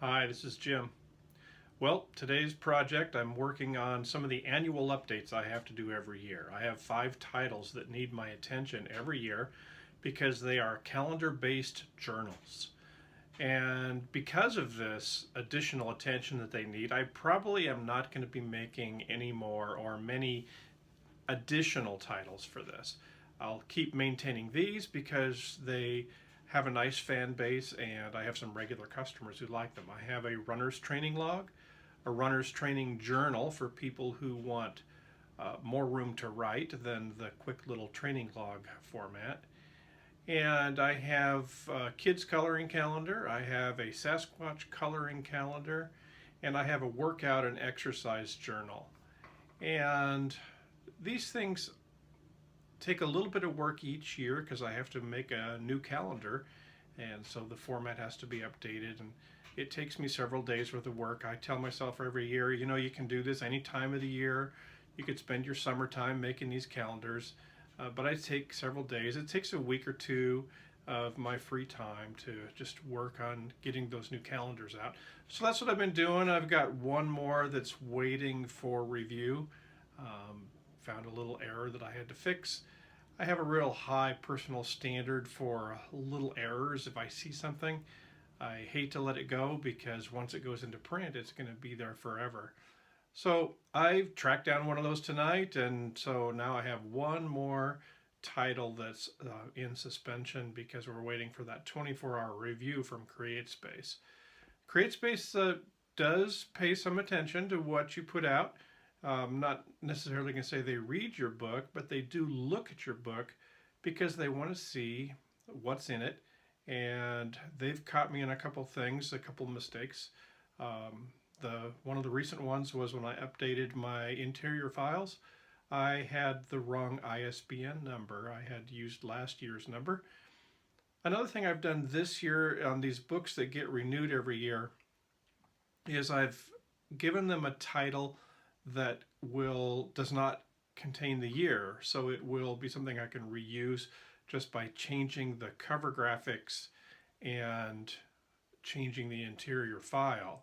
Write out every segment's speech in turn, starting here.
Hi, this is Jim. Well, today's project, I'm working on some of the annual updates I have to do every year. I have 5 titles that need my attention every year because they are calendar-based journals. And because of this additional attention that they need, I probably am not going to be making any more or many additional titles for this. I'll keep maintaining these because they have a nice fan base and I have some regular customers who like them. I have a runner's training log, a runner's training journal for people who want more room to write than the quick little training log format. And I have a kids coloring calendar, I have a Sasquatch coloring calendar, and I have a workout and exercise journal. And these things take a little bit of work each year because I have to make a new calendar, and so the format has to be updated, and it takes me several days worth of work. I tell myself every year, you can do this any time of the year. You could spend your summertime making these calendars, but I take several days. It takes a week or two of my free time to just work on getting those new calendars out. So that's what I've been doing. I've got one more that's waiting for review. Found a little error that I had to fix. I have a real high personal standard for little errors. If I see something, I hate to let it go because once it goes into print, it's going to be there forever. So I've tracked down one of those tonight, and so now I have one more title that's in suspension because we're waiting for that 24-hour review from CreateSpace. CreateSpace does pay some attention to what you put out. Not necessarily going to say they read your book, but they do look at your book because they want to see what's in it. And they've caught me in a couple things, a couple mistakes. One of the recent ones was when I updated my interior files. I had the wrong ISBN number. I had used last year's number. Another thing I've done this year on these books that get renewed every year is I've given them a title that does not contain the year, so it will be something I can reuse just by changing the cover graphics and changing the interior file.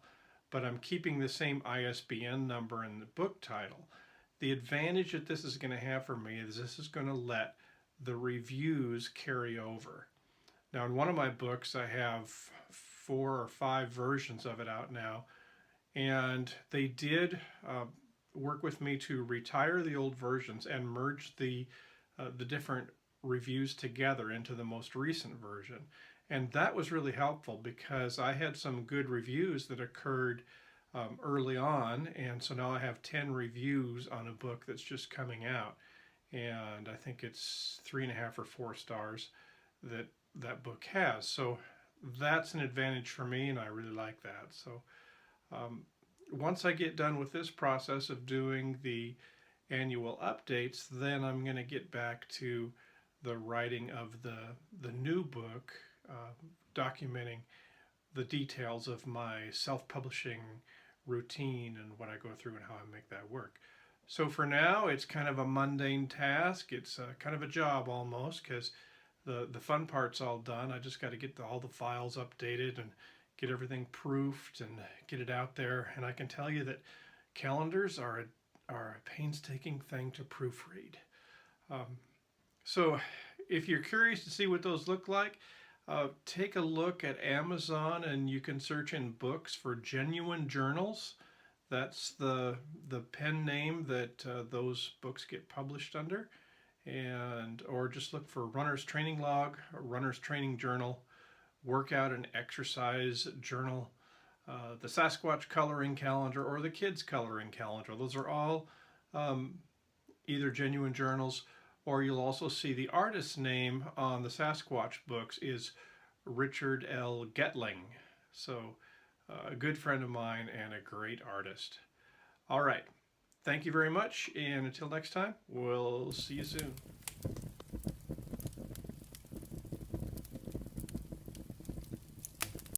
But I'm keeping the same ISBN number in the book title. The advantage that this is going to have for me is this is going to let the reviews carry over. Now, in one of my books, I have 4 or 5 versions of it out now, and they did work with me to retire the old versions and merge the different reviews together into the most recent version. And that was really helpful because I had some good reviews that occurred early on, and so now I have 10 reviews on a book that's just coming out, and I think it's 3.5 or 4 stars that book has. So that's an advantage for me, and I really like that. So once I get done with this process of doing the annual updates, then I'm going to get back to the writing of the new book, documenting the details of my self-publishing routine and what I go through and how I make that work. So for now, it's kind of a mundane task. It's kind of a job almost because the fun part's all done. I just got to get all the files updated and get everything proofed and get it out there. And I can tell you that calendars are a painstaking thing to proofread. So if you're curious to see what those look like, take a look at Amazon and you can search in books for Genuine Journals. That's the pen name that those books get published under. Or just look for Runner's Training Log, Runner's Training Journal, Workout and Exercise Journal, the Sasquatch Coloring Calendar, or the Kids Coloring Calendar. Those are all either genuine journals, or you'll also see the artist's name on the Sasquatch books is Richard L. Getling. So a good friend of mine and a great artist. All right. Thank you very much, and until next time, we'll see you soon.